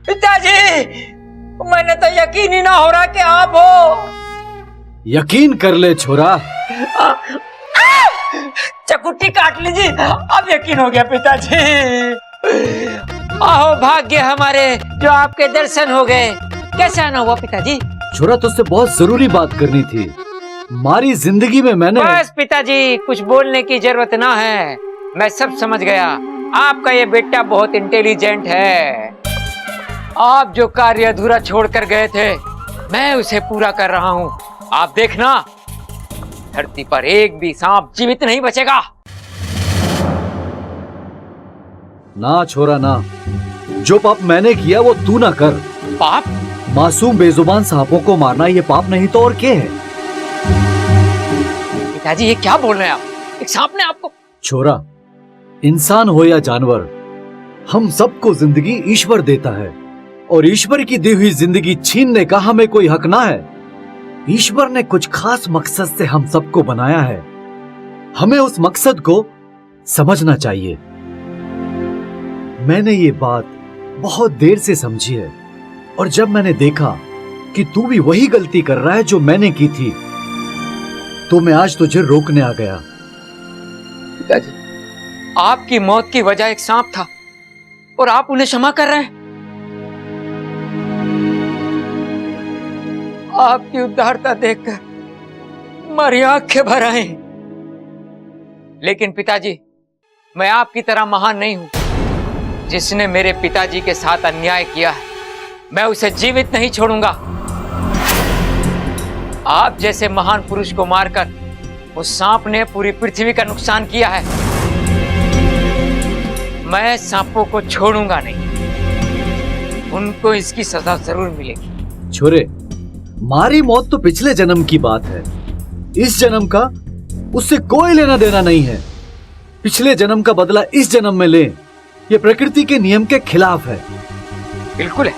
पिताजी, मैंने तो यकीन ही ना हो रहा कि आप हो। यकीन कर ले छोरा। चकुट्टी काट लीजिए, अब यकीन हो गया पिताजी। आहो भाग्य हमारे जो आपके दर्शन हो गए। कैसे आना हुआ पिताजी? छोरा तुझसे बहुत जरूरी बात करनी थी। हमारी जिंदगी में मैंने। बस पिताजी, कुछ बोलने की जरूरत ना है, मैं सब समझ गया। आपका ये बेटा बहुत इंटेलिजेंट है। आप जो कार्य अधूरा छोड़कर गए थे, मैं उसे पूरा कर रहा हूँ। आप देखना, धरती पर एक भी सांप जीवित नहीं बचेगा। ना छोरा ना, जो पाप मैंने किया वो तू ना कर। पाप? मासूम बेजुबान सांपों को मारना ये पाप नहीं तो और क्या है? पिताजी ये क्या बोल रहे हैं आप? एक सांप ने आपको? छोरा, इंसान हो या जानवर, हम सबको जिंदगी ईश्वर देता है और ईश्वर की दी हुई जिंदगी छीनने का हमें कोई हक ना है। ईश्वर ने कुछ खास मकसद से हम सबको बनाया है, हमें उस मकसद को समझना चाहिए। मैंने ये बात बहुत देर से समझी है और जब मैंने देखा कि तू भी वही गलती कर रहा है जो मैंने की थी, तो मैं आज तुझे रोकने आ गया। पिताजी, आपकी मौत की वजह एक सांप था और आप उन्हें क्षमा कर रहे हैं। आपकी उदारता देखकर मेरी आंखें भर आई। लेकिन पिताजी, मैं आपकी तरह महान नहीं हूं। जिसने मेरे पिताजी के साथ अन्याय किया है, मैं उसे जीवित नहीं छोड़ूंगा। आप जैसे महान पुरुष को मारकर उस सांप ने पूरी पृथ्वी का नुकसान किया है। मैं सांपों को छोड़ूंगा नहीं, उनको इसकी सजा जरूर मिलेगी। छोरे, मारी मौत तो पिछले जन्म की बात है, इस जन्म का उससे कोई लेना देना नहीं है। पिछले जन्म का बदला इस जन्म में ले, ये प्रकृति के नियम के खिलाफ है। बिल्कुल है,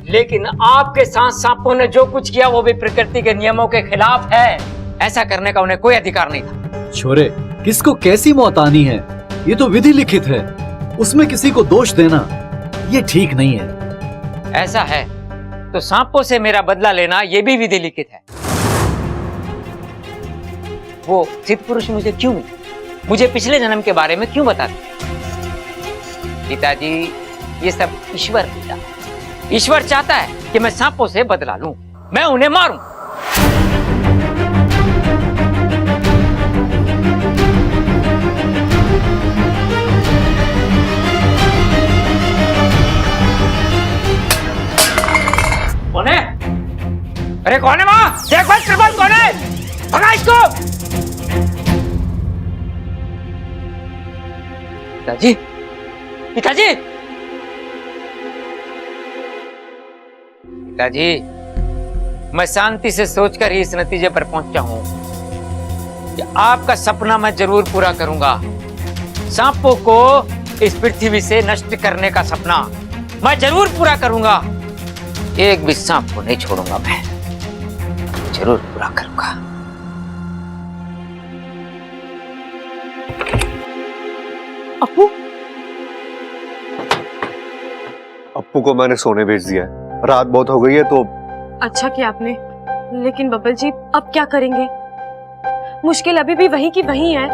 लेकिन आपके साथ सांपों ने जो कुछ किया वो भी प्रकृति के नियमों के खिलाफ है। ऐसा करने का उन्हें कोई अधिकार नहीं था। छोरे, किसको कैसी मौत आनी है ये तो विधि लिखित है, उसमें किसी को दोष देना ये ठीक नहीं है। ऐसा है तो सांपों से मेरा बदला लेना ये भी विधि लिखित है। वो सिद्ध पुरुष मुझे क्यों मिले? मुझे पिछले जन्म के बारे में क्यों बता दिया? पिताजी, ये सब ईश्वर पिता, ईश्वर चाहता है कि मैं सांपों से बदला लूं, मैं उन्हें मारूं। कौन है? अरे कौन है वहां? देख भाई, कृपा कौन है? भगा इसको। पिताजी, पिताजी, पिताजी, मैं शांति से सोचकर ही इस नतीजे पर पहुंचा हूं कि आपका सपना मैं जरूर पूरा करूंगा। सांपों को इस पृथ्वी से नष्ट करने का सपना मैं जरूर पूरा करूंगा। एक भी सांप को नहीं छोड़ूंगा, मैं जरूर पूरा करूंगा। अप्पू? अप्पू को मैंने सोने भेज दिया है, रात बहुत हो गई है तो। अच्छा किया आपने, लेकिन बब्बल जी अब क्या करेंगे? मुश्किल अभी भी वही की वही है।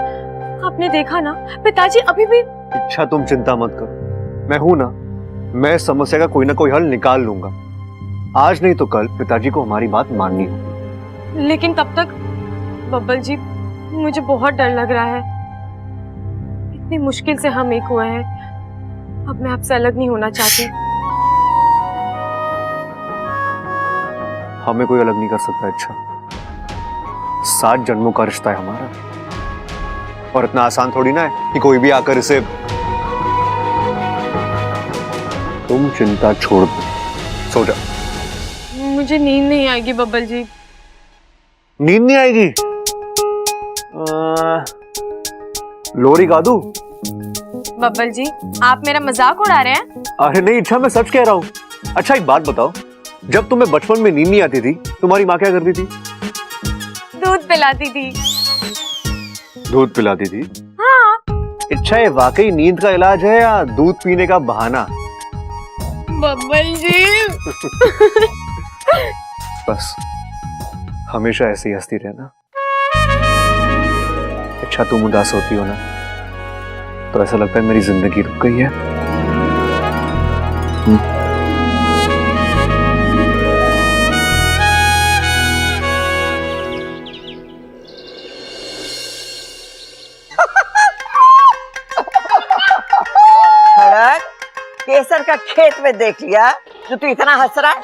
आपने देखा ना, पिताजी अभी भी। इच्छा, तुम चिंता मत करो, मैं हूं ना, मैं समस्या का कोई ना कोई हल निकाल लूंगा। आज नहीं तो कल पिताजी को हमारी बात माननी होगी। लेकिन तब तक बब्बल जी, मुझे बहुत डर लग रहा है। इतनी मुश्किल से हम एक हुए हैं, अब मैं आपसे अलग नहीं होना चाहती। हमें कोई अलग नहीं कर सकता। अच्छा, 7 जन्मों का रिश्ता है हमारा, और इतना आसान थोड़ी ना है कि कोई भी आकर इसे। तुम चिंता छोड़ दो, सो जा। मुझे नींद नहीं आएगी बब्बल जी। नींद नहीं आएगी? लोरी गा दूं? बब्बल जी, आप मेरा मजाक उड़ा रहे हैं? अरे नहीं, अच्छा मैं सच कह रहा हूँ। अच्छा एक बात बताओ, जब तुम्हें बचपन में नींद नहीं आती थी, तुम्हारी माँ क्या करती थी? दूध पिलाती थी। दूध पिलाती थी? हाँ। अच्छा अच्छा ये वाकई नींद का इलाज है या दूध पीने का बहाना? बब्बन जी। बस हमेशा ऐसे ही हंसती रहना। अच्छा तुम उदास होती हो ना तो ऐसा लगता है मेरी जिंदगी रुक गई है। केसर का खेत में देख लिया जो तू इतना हंस रहा है।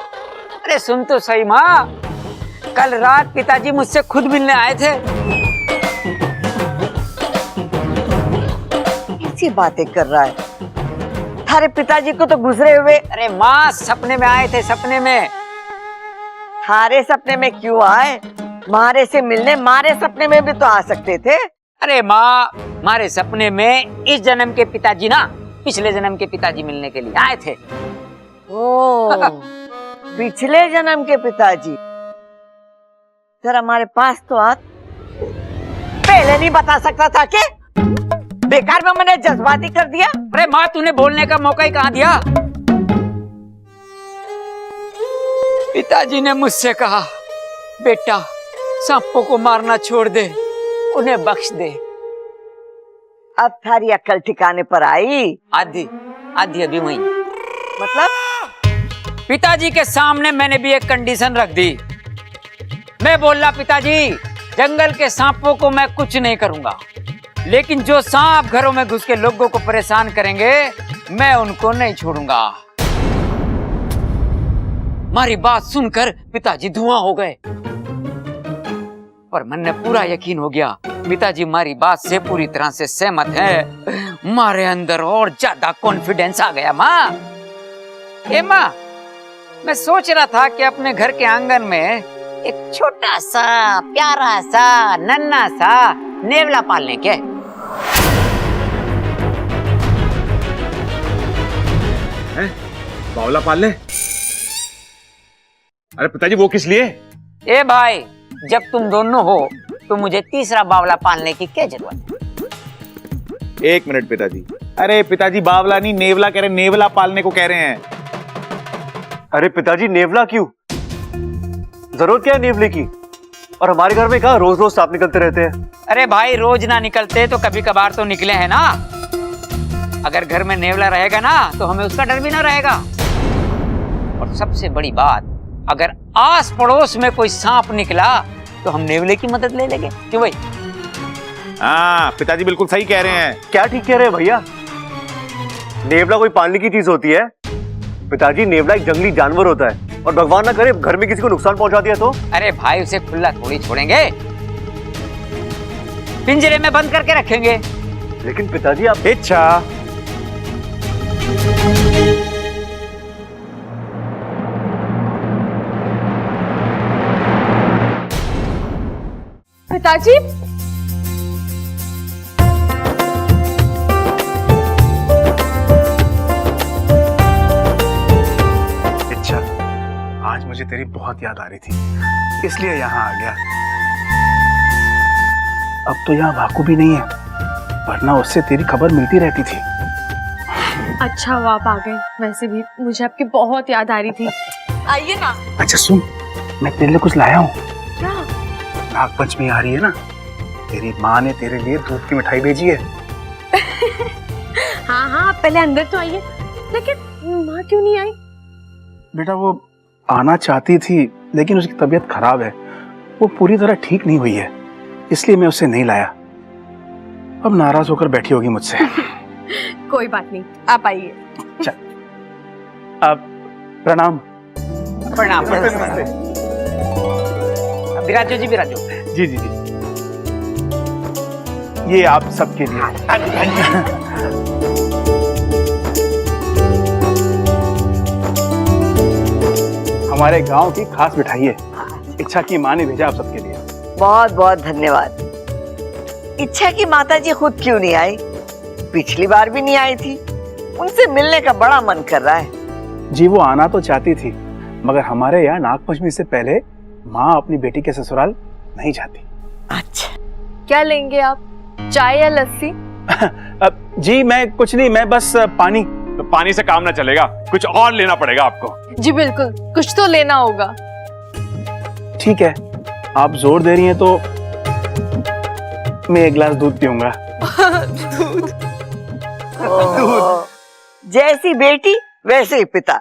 अरे सुन तो सही माँ, कल रात पिताजी मुझसे खुद मिलने आए थे। कैसी बातें कर रहा है? थारे पिताजी को तो गुजरे हुए। अरे माँ सपने में आए थे, सपने में। थारे सपने में क्यों आए? मारे से मिलने मारे सपने में भी तो आ सकते थे। अरे माँ, हमारे सपने में इस जन्म के पिताजी ना पिछले जन्म के पिताजी मिलने के लिए आए थे। ओ, पिछले जन्म के पिताजी। जरा हमारे पास तो आ, पहले नहीं बता सकता था क्या? बेकार में मैंने जज्बाती कर दिया। अरे माँ तूने बोलने का मौका ही कहाँ दिया? पिताजी ने मुझसे कहा, बेटा सांपों को मारना छोड़ दे, उन्हें बख्श दे। अब थारी अक्ल ठिकाने पर आई। आधी आधी अभी वही। मतलब पिताजी के सामने मैंने भी एक कंडीशन रख दी। मैं बोला पिताजी जंगल के सांपों को मैं कुछ नहीं करूंगा, लेकिन जो सांप घरों में घुस के लोगों को परेशान करेंगे मैं उनको नहीं छोड़ूंगा। हमारी बात सुनकर पिताजी धुआं हो गए और मन में पूरा यकीन हो गया पिताजी हमारी बात से पूरी तरह से सहमत है। हमारे अंदर और ज्यादा कॉन्फिडेंस आ गया। माँ ए माँ, मैं सोच रहा था कि अपने घर के आंगन में एक छोटा सा प्यारा सा नन्हा सा नेवला पालने के। बावला पाल ले? अरे पिताजी वो किस लिए? ए भाई, जब तुम दोनों हो तो मुझे तीसरा बावला पालने की क्या जरूरत है? एक मिनट पिताजी। अरे पिताजी बावला नहीं नेवला कह रहे, नेवला पालने को कह रहे हैं। अरे पिताजी नेवला क्यों? जरूरत क्या है नेवले की? और हमारे घर में कहाँ रोज रोज सांप निकलते रहते हैं। अरे भाई रोज ना निकलते तो कभी कभार तो निकले हैं ना। अगर घर में नेवला रहेगा ना तो हमें उसका डर भी ना रहेगा। और सबसे बड़ी बात, अगर आस पड़ोस में कोई सांप निकला तो हम नेवले की मदद ले लेंगे। क्यों भाई? हाँ पिताजी बिल्कुल सही कह रहे हैं। क्या ठीक कह रहे हैं भैया? नेवला कोई पालने की चीज होती है? पिताजी नेवला एक जंगली जानवर होता है और भगवान ना करे घर में किसी को नुकसान पहुंचा दिया तो? अरे भाई उसे खुला थोड़ी छोड़ेंगे, पिंजरे में बंद करके रखेंगे। लेकिन पिताजी आप इच्छा पिताजी इच्छा, आज मुझे तेरी बहुत याद आ रही थी, इसलिए यहाँ आ गया। अब तो यहाँ भाकू भी नहीं है, वरना उससे तेरी खबर मिलती रहती थी। अच्छा हुआ आप आ गए। वैसे भी मुझे आपकी बहुत याद आ रही थी। आइए ना। अच्छा सुन, मैं तेरे लिए कुछ लाया हूँ। क्या? नागपंचमी आ रही है ना, तेरी माँ ने तेरे लिए दूध की मिठाई भेजी है। हाँ हाँ, पहले अंदर तो आइए। लेकिन माँ क्यों नहीं आई? बेटा वो आना चाहती थी लेकिन उसकी तबीयत खराब है, वो पूरी तरह ठीक नहीं हुई है, इसलिए मैं उसे नहीं लाया। अब नाराज होकर बैठी होगी मुझसे। कोई बात नहीं, आप आइए। अब प्रणाम। प्रणाम। विराजो जी, विराजो। जी जी जी, ये आप सबके लिए। हमारे गांव की खास मिठाई है, इच्छा की माँ ने भेजा आप सबके लिए। बहुत बहुत धन्यवाद। इच्छा की माताजी खुद क्यों नहीं आई? पिछली बार भी नहीं आई थी। उनसे मिलने का बड़ा मन कर रहा है। जी वो आना तो चाहती थी, मगर हमारे यहाँ नागपंचमी से पहले माँ अपनी बेटी के ससुराल नहीं जाती। अच्छा, क्या लेंगे आप? चाय या लस्सी? जी मैं कुछ नहीं, मैं बस पानी। तो पानी से काम ना चलेगा, कुछ और लेना पड़ेगा आपको। जी बिल्कुल, कुछ तो लेना होगा। ठीक है, आप जोर दे रही हैं तो मैं एक गिलास दूध पीऊंगा। जैसी बेटी वैसे ही पिता।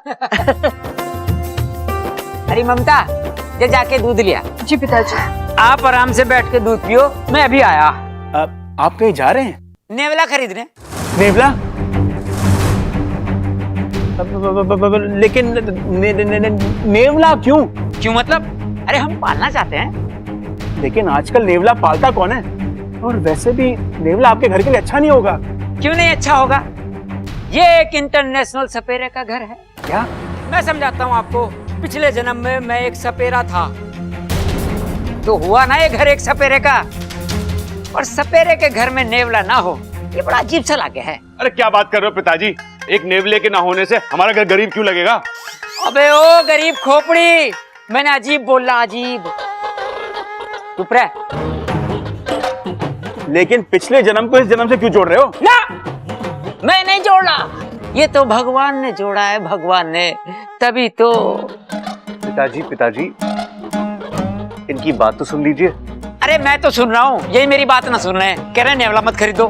अरे ममता, ये जाके दूध लिया। जी पिताजी। आप आराम से बैठ के दूध पियो, मैं अभी आया। आप कहीं जा रहे हैं? नेवला खरीदने। नेवला? लेकिन नेवला क्यों? क्यों मतलब? अरे हम पालना चाहते हैं। लेकिन आजकल नेवला पालता कौन है? और वैसे भी नेवला आपके घर के लिए अच्छा नहीं होगा। क्यों नहीं अच्छा होगा? ये एक इंटरनेशनल सपेरे का घर है। क्या? मैं समझाता हूँ आपको। पिछले जन्म में मैं एक सपेरा था, तो हुआ ना ये घर एक सपेरे का। और सपेरे के घर में नेवला ना हो, ये बड़ा अजीब सा लगे है। अरे क्या बात कर रहे हो पिताजी, एक नेवले के ना होने से हमारा घर गरीब क्यों लगेगा? अबे ओ गरीब खोपड़ी, मैंने अजीब बोला, अजीब। चुप रह। लेकिन पिछले जन्म को इस जन्म से क्यों जोड़ रहे हो? ना, मैं नहीं जोड़ा, ये तो भगवान ने जोड़ा है, भगवान ने। तभी तो। पिताजी पिताजी, इनकी बात तो सुन लीजिए। अरे मैं तो सुन रहा हूँ, यही मेरी बात ना सुन रहे हैं। कह रहे हैं नेवला मत खरीदो।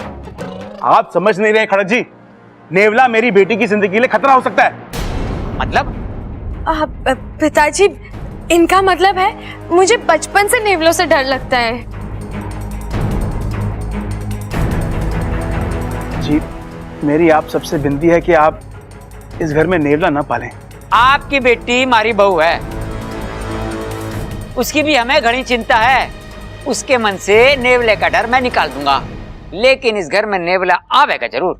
आप समझ नहीं रहे खड़क जी, नेवला मेरी बेटी की जिंदगी के लिए खतरा हो सकता है। मतलब? पिताजी, इनका मतलब है मुझे बचपन से नेवलों से डर लगता है। जी, मेरी आप सबसे विनती है कि आप इस घर में नेवला ना पालें। आपकी बेटी हमारी बहू है, उसकी भी हमें घनी चिंता है। उसके मन से नेवले का डर मैं निकाल दूंगा, लेकिन इस घर में नेवला आवेगा जरूर।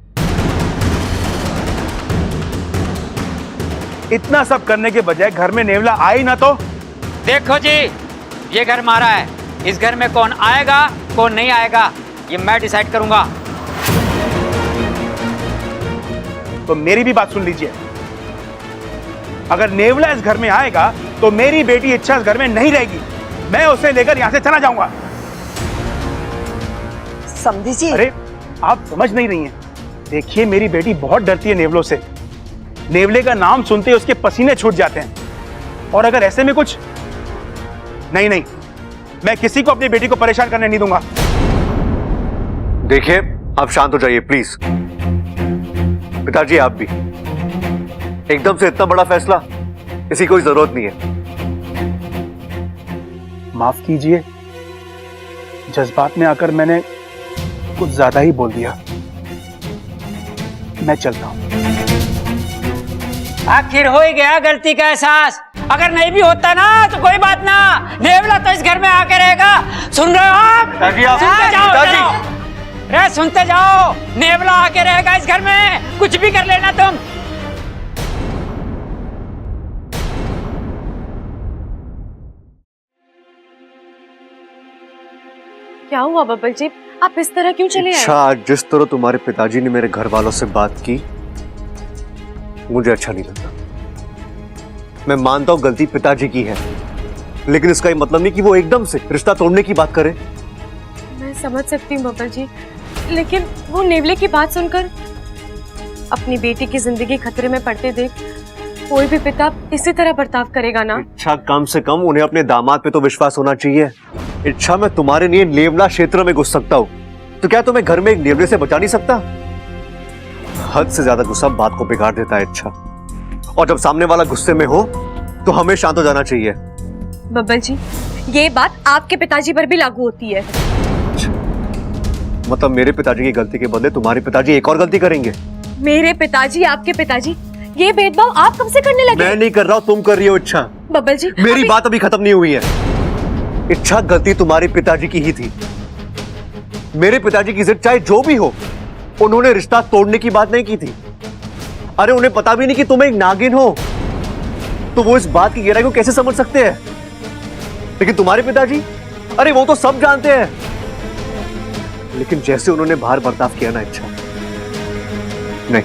इतना सब करने के बजाय घर में नेवला आए ना तो? देखो जी, ये घर हमारा है। इस घर में कौन आएगा कौन नहीं आएगा, ये मैं डिसाइड करूंगा। तो मेरी भी बात सुन लीजिए। अगर नेवला इस घर में आएगा तो मेरी बेटी इच्छा इस घर में नहीं रहेगी। मैं उसे लेकर यहां से चला जाऊंगा। समझी जी? अरे आप समझ नहीं रही हैं। देखिए, मेरी बेटी बहुत डरती है नेवलों से। नेवले का नाम सुनते ही उसके पसीने छूट जाते हैं। और अगर ऐसे में कुछ नहीं, मैं किसी को अपनी बेटी को परेशान करने नहीं दूंगा। देखिए, आप शांत हो जाइए प्लीज। पिताजी आप भी। एकदम से इतना बड़ा फैसला, इसकी कोई जरूरत नहीं है। माफ कीजिए, जज्बात में आकर मैंने कुछ ज्यादा ही बोल दिया। मैं चलता हूं। आखिर हो ही गया गलती का एहसास। अगर नहीं भी होता ना तो कोई बात ना, नेवला तो इस घर में आके रहेगा। सुन रहे हो आप? पिताजी आप। सुनते जाओ, पिताजी। चलो। रे सुनते जाओ, नेवला आके रहेगा इस घर में, कुछ भी कर लेना तुम। क्या हुआ बब्बल जी, आप इस तरह क्यों चले अच्छा, आए? आज जिस तरह तुम्हारे पिताजी ने मेरे घर वालों से बात की, मुझे अच्छा नहीं लगा। मैं मानता हूं गलती पिताजी की है, लेकिन इसका ये मतलब नहीं कि वो एकदम से रिश्ता तोड़ने की बात करे। मैं समझ सकती हूँ बब्बल जी, लेकिन वो नेवले की बात सुनकर अपनी बेटी की जिंदगी खतरे में पड़ते देख कोई भी पिता इसी तरह बर्ताव करेगा ना। इच्छा, कम से कम उन्हें अपने दामाद पे तो विश्वास होना चाहिए। इच्छा, मैं तुम्हारे लिए नेवला क्षेत्र में घुस सकता हूँ, तो क्या तुम्हें घर में एक नेवले से बचा नहीं सकता? हद से ज्यादा गुस्सा बात को बिगाड़ देता है इच्छा, और जब सामने वाला गुस्से में हो तो हमें शांत हो जाना चाहिए। बब्बल जी, ये बात आपके पिताजी पर भी लागू होती है। मतलब मेरे पिताजी की गलती के बदले तुम्हारे पिताजी एक और गलती करेंगे? मेरे पिताजी, आपके पिताजी, ये भेदभाव आप कब से करने लगे? मैं नहीं कर रहा हूँ, तुम कर रही हो इच्छा। बब्बल जी, मेरी बात अभी खत्म नहीं हुई है। इच्छा, गलती तुम्हारे पिताजी की ही थी। मेरे पिताजी की जिद चाहे जो भी हो, उन्होंने रिश्ता तोड़ने की बात नहीं की थी। अरे उन्हें पता भी नहीं कि तुम एक नागिन हो, तो वो इस बात की गहराई को कैसे समझ सकते हैं? लेकिन तुम्हारे पिताजी, अरे वो तो सब जानते हैं। लेकिन जैसे उन्होंने बाहर बर्ताव किया ना इच्छा, नहीं,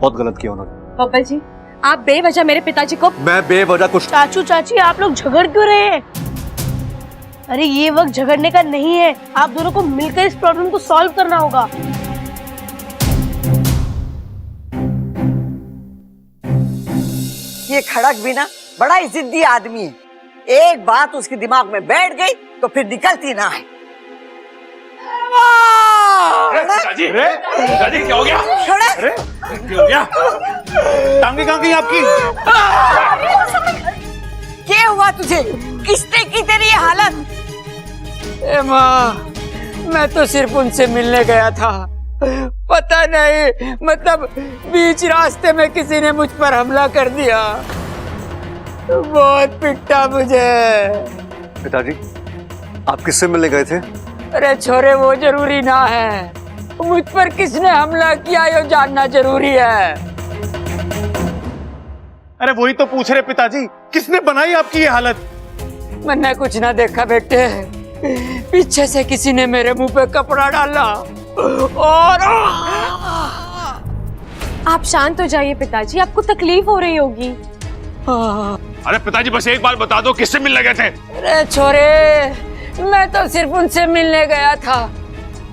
बहुत गलत किया उन्होंने। बब्बल जी, आप बेवजह मेरे पिताजी को। मैं बेवजह कुछ। चाचू चाची, आप लोग झगड़ क्यों रहे हैं? अरे ये वक्त झगड़ने का नहीं है, आप दोनों को मिलकर इस प्रॉब्लम को सॉल्व करना होगा। ये खड़क भी ना बड़ा ही जिद्दी आदमी है, एक बात उसके दिमाग में बैठ गई तो फिर निकलती ना है। पिताजी पिताजी क्या हो गया? खड़क क्या हो गया? टांगे कहाँ गई आपकी? क्या हुआ तुझे? किसने की तेरी ये हालत? ए माँ, मैं तो सिर्फ उनसे मिलने गया था, पता नहीं मतलब बीच रास्ते में किसी ने मुझ पर हमला कर दिया, बहुत पिटा मुझे। पिताजी, आप किससे मिलने गए थे? अरे छोरे, वो जरूरी ना है, मुझ पर किसने हमला किया ये जानना जरूरी है। अरे वही तो पूछ रहे पिताजी, किसने बनाई आपकी ये हालत? मैंने कुछ ना देखा बेटे, पीछे से किसी ने मेरे मुंह पे कपड़ा डाला और आप शांत हो जाइए पिताजी, आपको तकलीफ हो रही होगी। अरे पिताजी बस एक बार बता दो, किससे मिलने गए थे? अरे छोरे, मैं तो सिर्फ उनसे मिलने गया था,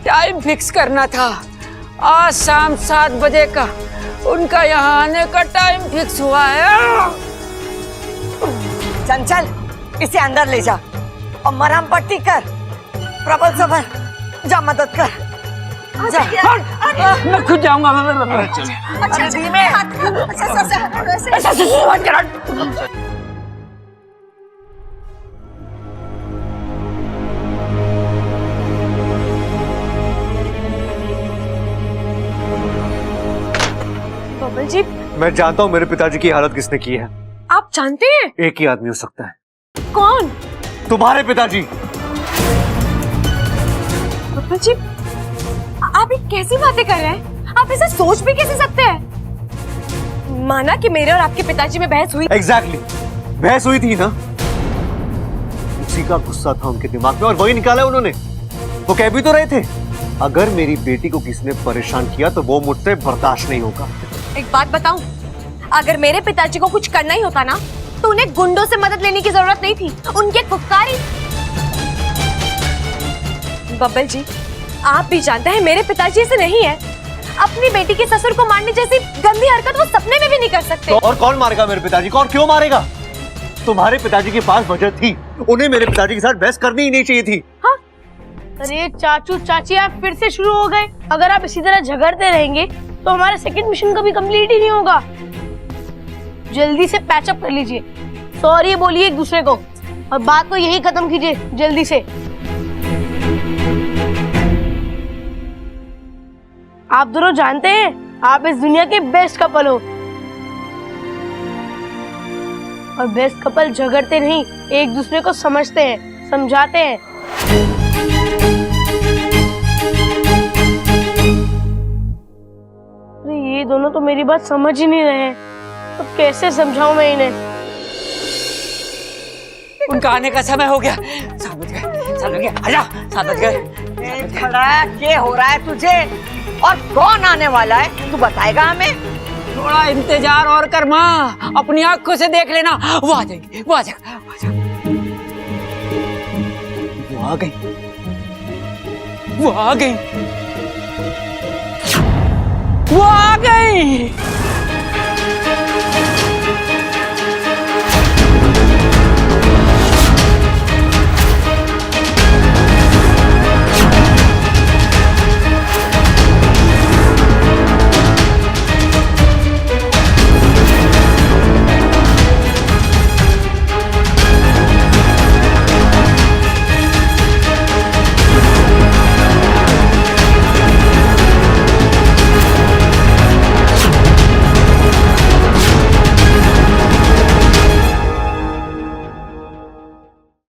टाइम फिक्स करना था, आज शाम 7 बजे का उनका यहाँ आने का टाइम फिक्स हुआ है। चंचल, इसे अंदर ले जा और मरहम पट्टी कर, प्रबल सबर, जा मदद कर। जा। मैं खुद जाऊंगा। अच्छा धीमे ऐसा मत कर। बबल जी, मैं जानता हूँ मेरे पिताजी की हालत किसने की है। आप जानते हैं? एक ही आदमी हो सकता है। कौन? तुम्हारे पिताजी। बबल जी, आप ये कैसी बातें कर रहे हैं? आप ऐसा सोच भी कैसे सकते हैं? माना कि मेरे और आपके पिताजी में बहस हुई। एग्जैक्टली, बहस हुई थी ना, उसी का गुस्सा था उनके दिमाग में और वही निकाला उन्होंने। वो कह भी तो रहे थे, अगर मेरी बेटी को किसी ने परेशान किया तो वो मुझसे बर्दाश्त नहीं होगा। एक बात बताऊं, अगर मेरे पिताजी को कुछ करना ही होता ना तो उन्हें गुंडों से मदद लेने की जरूरत नहीं थी, उनके फुफकारी। बब्बल जी, आप भी जानते हैं मेरे पिताजी ऐसे नहीं है, अपनी बेटी के ससुर को मारने जैसी गंदी हरकत वो सपने में भी नहीं कर सकते। तो और कौन मारेगा मेरे पिताजी को, और क्यों मारेगा? तुम्हारे पिताजी के पास वजह थी, उन्हें मेरे पिताजी के साथ बहस करनी ही नहीं चाहिए थी। हाँ? अरे चाचू चाची, आप फिर से शुरू हो गए। अगर आप इसी तरह झगड़ते रहेंगे तो हमारा सेकंड मिशन कभी कंप्लीट ही नहीं होगा। जल्दी से पैचअप कर लीजिए, सॉरी बोलिए एक दूसरे को और बात को यही खत्म कीजिए जल्दी से। आप दोनों जानते हैं आप इस दुनिया के बेस्ट कपल हो, और बेस्ट कपल झगड़ते नहीं, एक दूसरे को समझते हैं, समझाते हैं। अरे ये दोनों तो मेरी बात समझ ही नहीं रहे हैं, तो कैसे समझाऊं मैं इन्हें? उनका आने का समय हो गया। 7 बज गए, आजा, 7 बज गए। खड़ा क्या हो रहा है तुझे, और कौन आने वाला है तू बताएगा हमें? थोड़ा इंतजार और कर माँ, अपनी आंखों से देख लेना, वो आ जाएगी, वो आ जाएगा, वो आ गई, वो आ गई, वो आ गई।